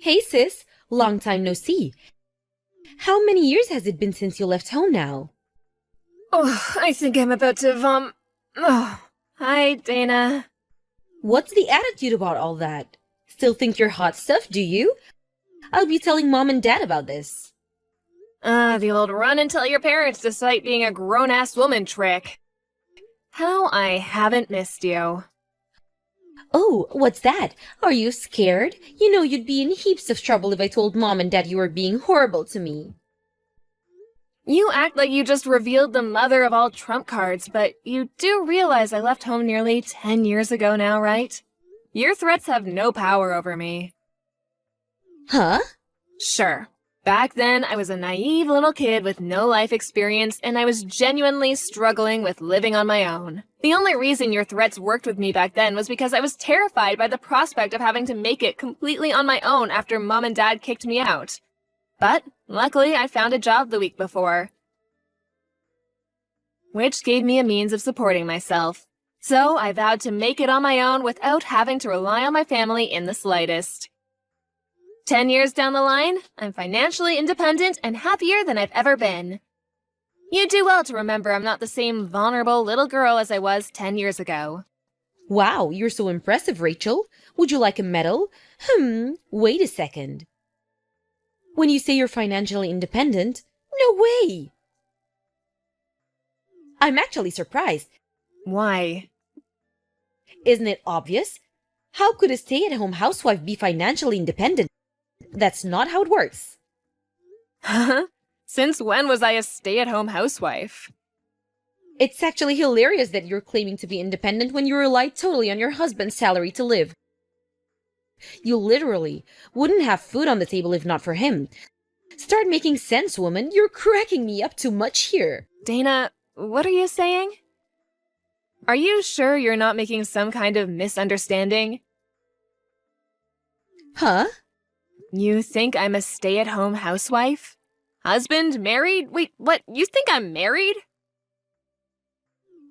Hey sis, long time no see. How many years has it been since you left home now? Oh, I think I'm about to Oh, hi, Dana. What's the attitude about all that? Still think you're hot stuff, do you? I'll be telling mom and dad about this. The old run and tell your parents despite being a grown-ass woman trick. How I haven't missed you. Oh, what's that? Are you scared? You know you'd be in heaps of trouble if I told mom and dad you were being horrible to me. You act like you just revealed the mother of all trump cards, but you do realize I left home nearly 10 years ago now, right? Your threats have no power over me. Huh? Sure. Back then, I was a naive little kid with no life experience, and I was genuinely struggling with living on my own. The only reason your threats worked with me back then was because I was terrified by the prospect of having to make it completely on my own after mom and dad kicked me out. But, luckily, I found a job the week before, which gave me a means of supporting myself. So I vowed to make it on my own without having to rely on my family in the slightest. 10 years down the line, I'm financially independent and happier than I've ever been. You do well to remember I'm not the same vulnerable little girl as I was 10 years ago. Wow, you're so impressive, Rachel. Would you like a medal? Wait a second. When you say you're financially independent, no way! I'm actually surprised. Why? Isn't it obvious? How could a stay-at-home housewife be financially independent? That's not how it works. Huh? Since when was I a stay-at-home housewife? It's actually hilarious that you're claiming to be independent when you rely totally on your husband's salary to live. You literally wouldn't have food on the table if not for him. Start making sense, woman. You're cracking me up too much here. Dana, what are you saying? Are you sure you're not making some kind of misunderstanding? Huh? You think I'm a stay-at-home housewife? Husband? Married? Wait, what? You think I'm married?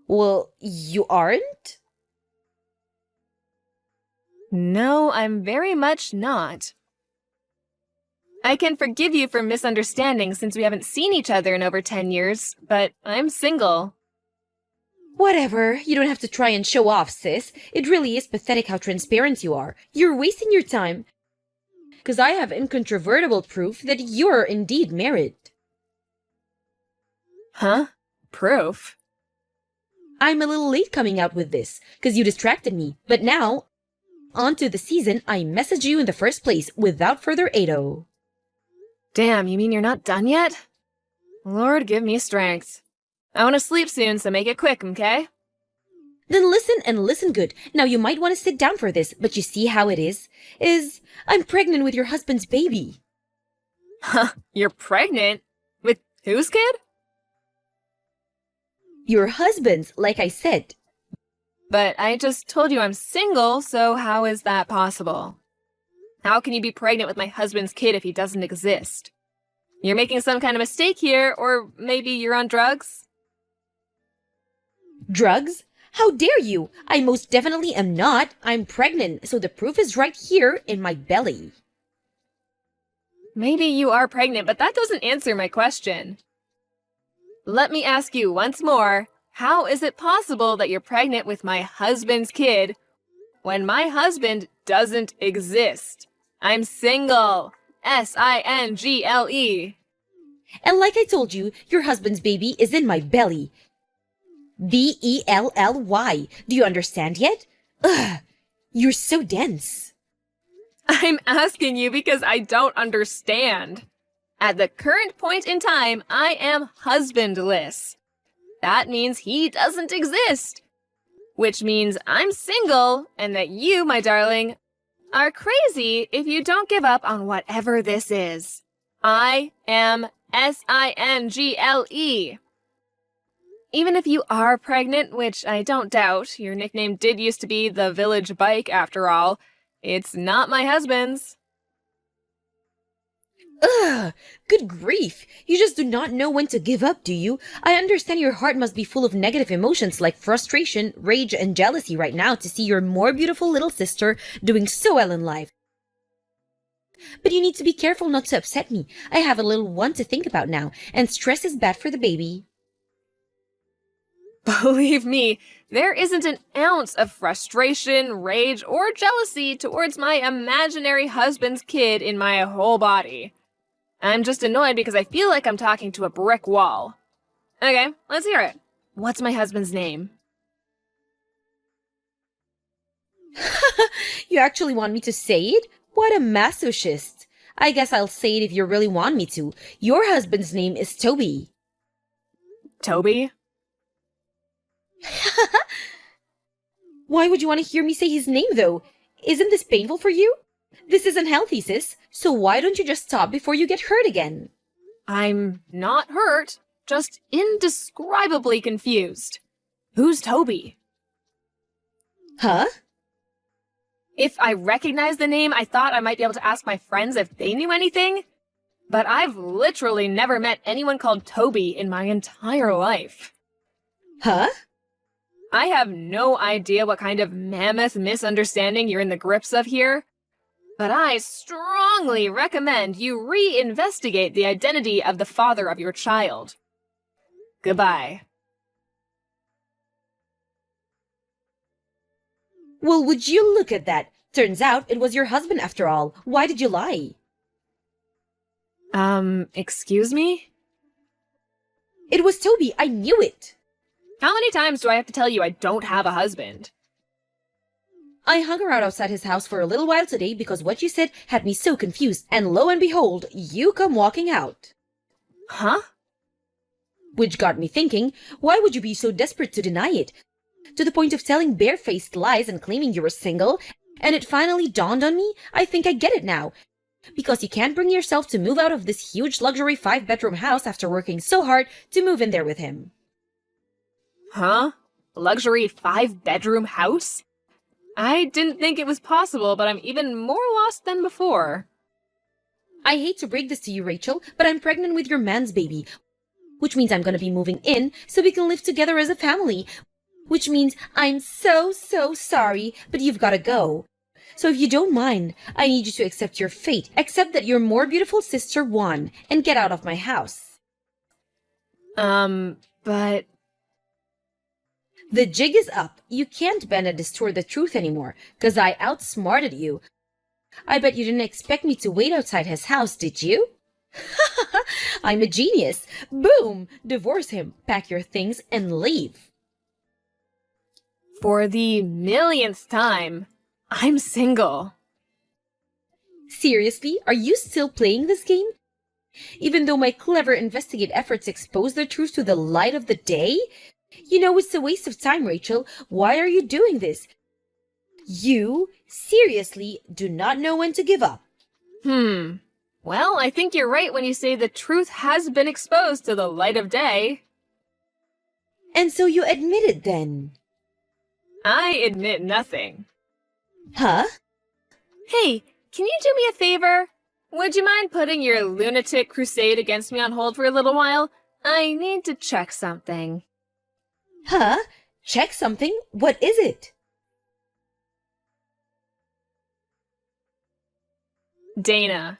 Well, you aren't? No, I'm very much not. I can forgive you for misunderstanding since we haven't seen each other in over 10 years, but I'm single. Whatever. You don't have to try and show off, sis. It really is pathetic how transparent you are. You're wasting your time. Because I have incontrovertible proof that you're indeed married. Huh? Proof? I'm a little late coming out with this, because you distracted me. But now, on to the season I messaged you in the first place without further ado. Damn, you mean you're not done yet? Lord, give me strength. I want to sleep soon, so make it quick, okay? Then listen and listen good. Now you might want to sit down for this, but you see how it is? I'm pregnant with your husband's baby. Huh, you're pregnant? With whose kid? Your husband's, like I said. But I just told you I'm single, so how is that possible? How can you be pregnant with my husband's kid if he doesn't exist? You're making some kind of mistake here, or maybe you're on drugs? Drugs? How dare you? I most definitely am not. I'm pregnant, so the proof is right here in my belly. Maybe you are pregnant, but that doesn't answer my question. Let me ask you once more, how is it possible that you're pregnant with my husband's kid when my husband doesn't exist? I'm single. S-I-N-G-L-E. And like I told you, your husband's baby is in my belly. B-E-L-L-Y. Do you understand yet? Ugh, you're so dense. I'm asking you because I don't understand. At the current point in time, I am husbandless. That means he doesn't exist. Which means I'm single, and that you, my darling, are crazy if you don't give up on whatever this is. I am S-I-N-G-L-E. Even if you are pregnant, which I don't doubt, your nickname did used to be the Village Bike after all, it's not my husband's. Ugh, good grief. You just do not know when to give up, do you? I understand your heart must be full of negative emotions like frustration, rage, and jealousy right now to see your more beautiful little sister doing so well in life. But you need to be careful not to upset me. I have a little one to think about now, and stress is bad for the baby. Believe me, there isn't an ounce of frustration, rage, or jealousy towards my imaginary husband's kid in my whole body. I'm just annoyed because I feel like I'm talking to a brick wall. Okay, let's hear it. What's my husband's name? You actually want me to say it? What a masochist. I guess I'll say it if you really want me to. Your husband's name is Toby. Toby? Why would you want to hear me say his name, though? Isn't this painful for you? This isn't healthy, sis. So why don't you just stop before you get hurt again? I'm not hurt, just indescribably confused. Who's Toby? Huh? If I recognized the name, I thought I might be able to ask my friends if they knew anything. But I've literally never met anyone called Toby in my entire life. Huh? I have no idea what kind of mammoth misunderstanding you're in the grips of here, but I strongly recommend you reinvestigate the identity of the father of your child. Goodbye. Well, would you look at that? Turns out it was your husband after all. Why did you lie? Excuse me? It was Toby. I knew it. How many times do I have to tell you I don't have a husband? I hung around outside his house for a little while today because what you said had me so confused, and lo and behold, you come walking out. Huh? Which got me thinking, why would you be so desperate to deny it? To the point of telling barefaced lies and claiming you were single, and it finally dawned on me, I think I get it now. Because you can't bring yourself to move out of this huge luxury 5-bedroom house after working so hard to move in there with him. Huh? Luxury 5-bedroom house? I didn't think it was possible, but I'm even more lost than before. I hate to break this to you, Rachel, but I'm pregnant with your man's baby, which means I'm gonna be moving in so we can live together as a family, which means I'm so sorry, but you've gotta go. So if you don't mind, I need you to accept your fate, accept that your more beautiful sister won, and get out of my house. But... The jig is up. You can't bend and distort the truth anymore, 'cause I outsmarted you. I bet you didn't expect me to wait outside his house, did you? I'm a genius. Boom! Divorce him, pack your things, and leave. For the millionth time, I'm single. Seriously? Are you still playing this game? Even though my clever investigate efforts expose the truth to the light of the day? You know it's a waste of time, Rachel. Why are you doing this? You, seriously, do not know when to give up. Well, I think you're right when you say the truth has been exposed to the light of day. And so you admit it then? I admit nothing. Huh? Hey, can you do me a favor? Would you mind putting your lunatic crusade against me on hold for a little while? I need to check something. Huh? Check something? What is it? Dana,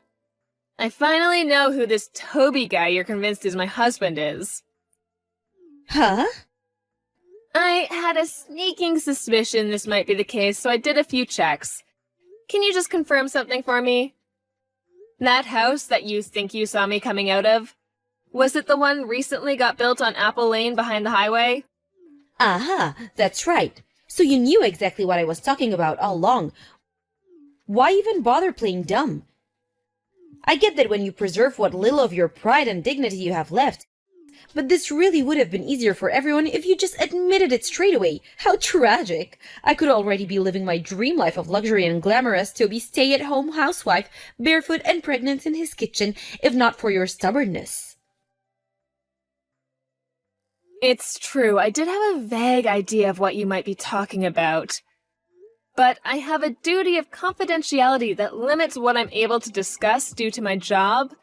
I finally know who this Toby guy you're convinced is my husband is. Huh? I had a sneaking suspicion this might be the case, so I did a few checks. Can you just confirm something for me? That house that you think you saw me coming out of, was it the one recently got built on Apple Lane behind the highway? Aha, that's right. So you knew exactly what I was talking about all along. Why even bother playing dumb? I get that when you preserve what little of your pride and dignity you have left, but this really would have been easier for everyone if you just admitted it straight away. How tragic! I could already be living my dream life of luxury and glamour as Toby's stay-at-home housewife, barefoot and pregnant in his kitchen, if not for your stubbornness. It's true, I did have a vague idea of what you might be talking about. But I have a duty of confidentiality that limits what I'm able to discuss due to my job.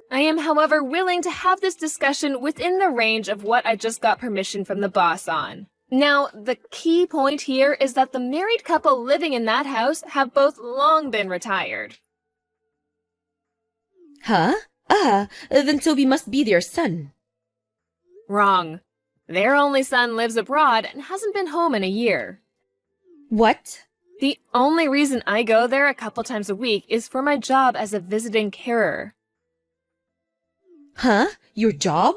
I am, however, willing to have this discussion within the range of what I just got permission from the boss on. Now, the key point here is that the married couple living in that house have both long been retired. Huh? Ah, then Toby must be their son. Wrong. Their only son lives abroad and hasn't been home in a year. What? The only reason I go there a couple times a week is for my job as a visiting carer. Huh? Your job?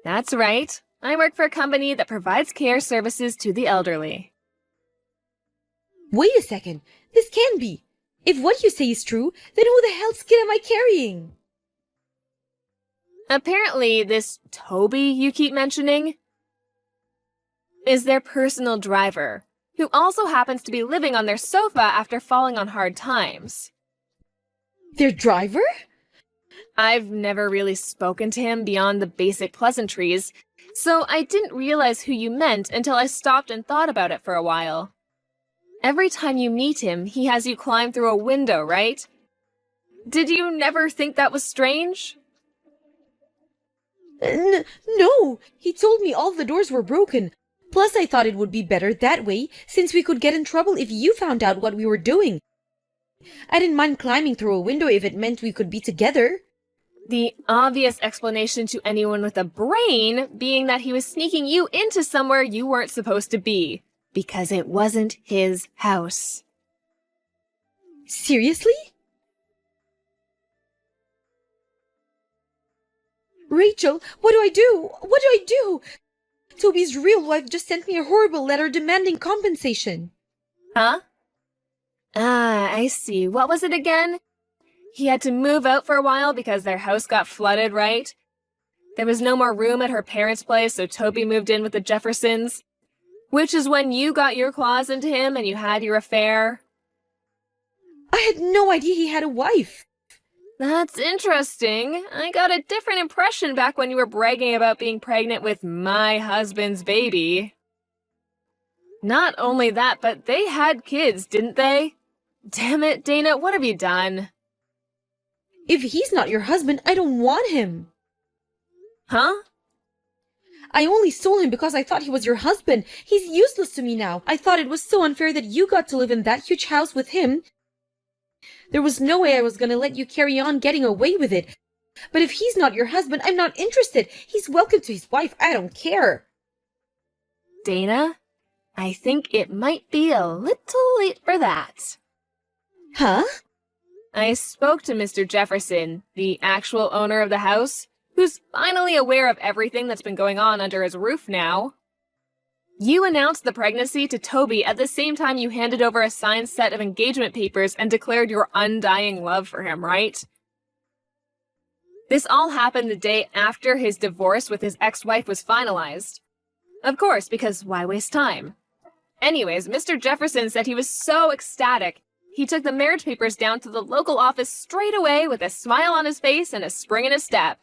That's right. I work for a company that provides care services to the elderly. Wait a second. This can't be. If what you say is true, then who the hell's kid am I carrying? Apparently, this Toby you keep mentioning is their personal driver, who also happens to be living on their sofa after falling on hard times. Their driver? I've never really spoken to him beyond the basic pleasantries, so I didn't realize who you meant until I stopped and thought about it for a while. Every time you meet him, he has you climb through a window, right? Did you never think that was strange? No, he told me all the doors were broken. Plus, I thought it would be better that way, since we could get in trouble if you found out what we were doing. I didn't mind climbing through a window if it meant we could be together. The obvious explanation to anyone with a brain being that he was sneaking you into somewhere you weren't supposed to be, because it wasn't his house. Seriously? Rachel, what do I do? What do I do? Toby's real wife just sent me a horrible letter demanding compensation. Huh? Ah, I see. What was it again? He had to move out for a while because their house got flooded, right? There was no more room at her parents' place, so Toby moved in with the Jeffersons. Which is when you got your claws into him and you had your affair. I had no idea he had a wife. That's interesting. I got a different impression back when you were bragging about being pregnant with my husband's baby. Not only that, but they had kids, didn't they? Damn it, Dana, what have you done? If he's not your husband, I don't want him. Huh? I only stole him because I thought he was your husband. He's useless to me now. I thought it was so unfair that you got to live in that huge house with him. There was no way I was going to let you carry on getting away with it. But if he's not your husband, I'm not interested. He's welcome to his wife. I don't care. Dana, I think it might be a little late for that. Huh? I spoke to Mr. Jefferson, the actual owner of the house, who's finally aware of everything that's been going on under his roof now. You announced the pregnancy to Toby at the same time you handed over a signed set of engagement papers and declared your undying love for him, right? This all happened the day after his divorce with his ex-wife was finalized. Of course, because why waste time? Anyways, Mr. Jefferson said he was so ecstatic, he took the marriage papers down to the local office straight away with a smile on his face and a spring in his step.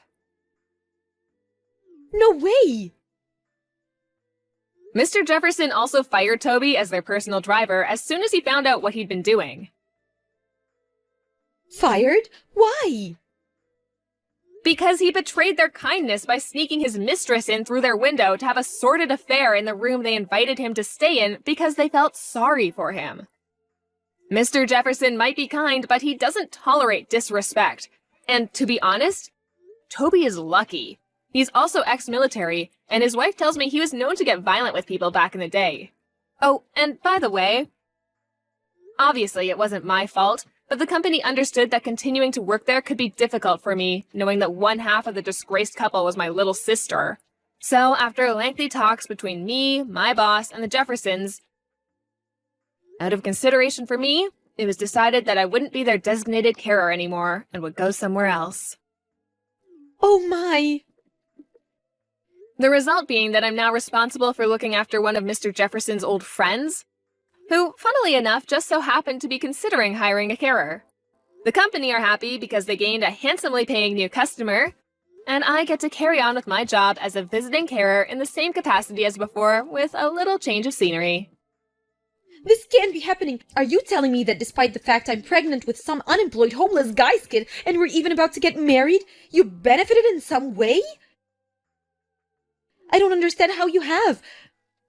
No way! Mr. Jefferson also fired Toby as their personal driver as soon as he found out what he'd been doing. Fired? Why? Because he betrayed their kindness by sneaking his mistress in through their window to have a sordid affair in the room they invited him to stay in because they felt sorry for him. Mr. Jefferson might be kind, but he doesn't tolerate disrespect. And to be honest, Toby is lucky. He's also ex-military, and his wife tells me he was known to get violent with people back in the day. Oh, and by the way, obviously it wasn't my fault, but the company understood that continuing to work there could be difficult for me, knowing that one half of the disgraced couple was my little sister. So after lengthy talks between me, my boss, and the Jeffersons, out of consideration for me, it was decided that I wouldn't be their designated carer anymore and would go somewhere else. Oh my! The result being that I'm now responsible for looking after one of Mr. Jefferson's old friends, who, funnily enough, just so happened to be considering hiring a carer. The company are happy because they gained a handsomely paying new customer, and I get to carry on with my job as a visiting carer in the same capacity as before, with a little change of scenery. This can't be happening. Are you telling me that despite the fact I'm pregnant with some unemployed homeless guy's kid and we're even about to get married, you benefited in some way? I don't understand how you have.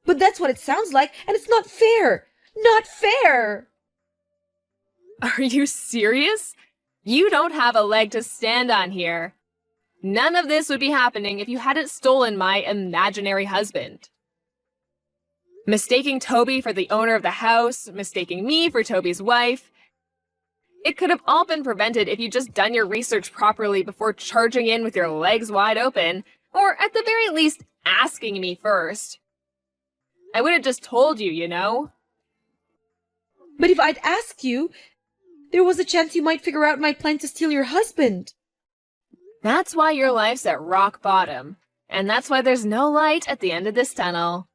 But that's what it sounds like, and it's not fair. Not fair! Are you serious? You don't have a leg to stand on here. None of this would be happening if you hadn't stolen my imaginary husband. Mistaking Toby for the owner of the house, mistaking me for Toby's wife. It could have all been prevented if you'd just done your research properly before charging in with your legs wide open, or at the very least, asking me first. I would have just told you, you know? But if I'd asked you, there was a chance you might figure out my plan to steal your husband. That's why your life's at rock bottom, and that's why there's no light at the end of this tunnel.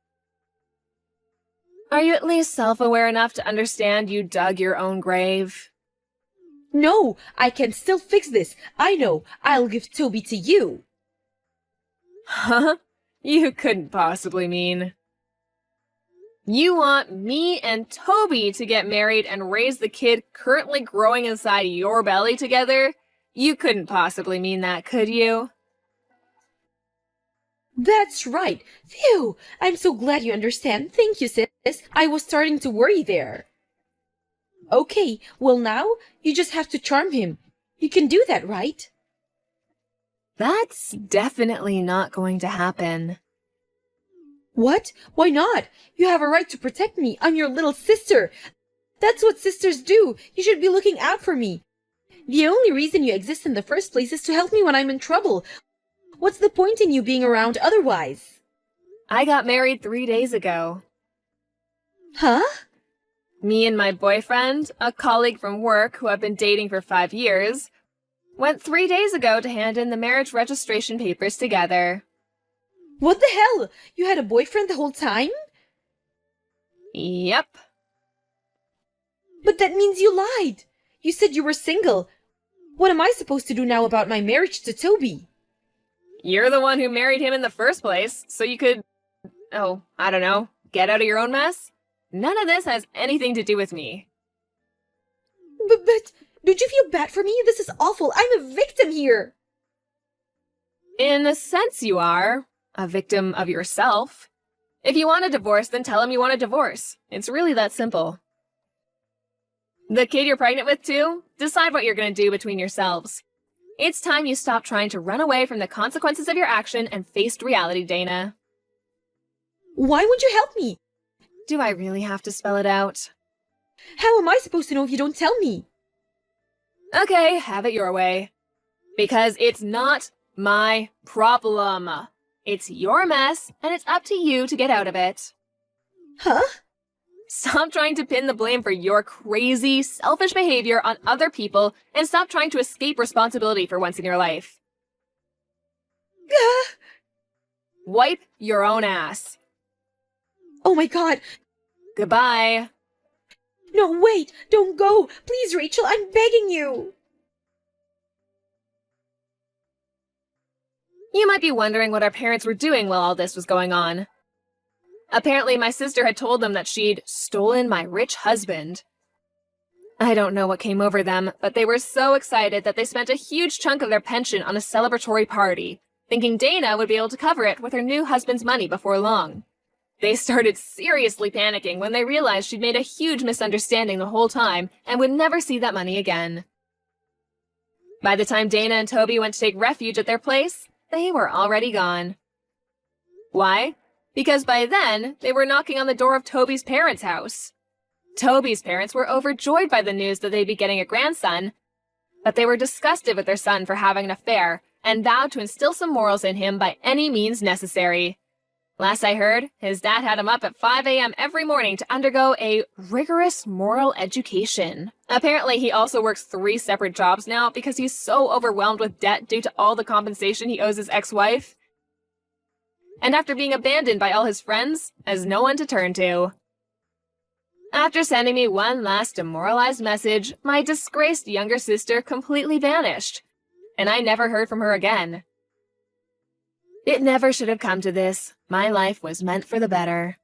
Are you at least self-aware enough to understand you dug your own grave? No, I can still fix this. I know. I'll give Toby to you. Huh? You couldn't possibly mean. You want me and Toby to get married and raise the kid currently growing inside your belly together? You couldn't possibly mean that, could you? That's right. Phew! I'm so glad you understand. Thank you, sis. I was starting to worry there. Okay, well now, you just have to charm him. You can do that, right? That's definitely not going to happen. What? Why not? You have a right to protect me. I'm your little sister. That's what sisters do. You should be looking out for me. The only reason you exist in the first place is to help me when I'm in trouble. What's the point in you being around otherwise? I got married 3 days ago. Huh? Me and my boyfriend, a colleague from work who I've been dating for 5 years, went 3 days ago to hand in the marriage registration papers together. What the hell? You had a boyfriend the whole time? Yep. But that means you lied. You said you were single. What am I supposed to do now about my marriage to Toby? You're the one who married him in the first place, so you could, I don't know, get out of your own mess? None of this has anything to do with me. But don't you feel bad for me? This is awful. I'm a victim here. In a sense you are. A victim of yourself. If you want a divorce, then tell him you want a divorce. It's really that simple. The kid you're pregnant with, too? Decide what you're going to do between yourselves. It's time you stop trying to run away from the consequences of your action and faced reality, Dana. Why won't you help me? Do I really have to spell it out? How am I supposed to know if you don't tell me? Okay, have it your way. Because it's not my problem. It's your mess, and it's up to you to get out of it. Huh? Stop trying to pin the blame for your crazy, selfish behavior on other people, and stop trying to escape responsibility for once in your life. Wipe your own ass. Oh my god. Goodbye. No, wait! Don't go! Please, Rachel, I'm begging you! You might be wondering what our parents were doing while all this was going on. Apparently, my sister had told them that she'd stolen my rich husband. I don't know what came over them, but they were so excited that they spent a huge chunk of their pension on a celebratory party, thinking Dana would be able to cover it with her new husband's money before long. They started seriously panicking when they realized she'd made a huge misunderstanding the whole time and would never see that money again. By the time Dana and Toby went to take refuge at their place, they were already gone. Why? Because by then, they were knocking on the door of Toby's parents' house. Toby's parents were overjoyed by the news that they'd be getting a grandson, but they were disgusted with their son for having an affair and vowed to instill some morals in him by any means necessary. Last I heard, his dad had him up at 5 a.m. every morning to undergo a rigorous moral education. Apparently, he also works 3 separate jobs now because he's so overwhelmed with debt due to all the compensation he owes his ex-wife. And after being abandoned by all his friends, has no one to turn to. After sending me one last demoralized message, my disgraced younger sister completely vanished, and I never heard from her again. It never should have come to this. My life was meant for the better.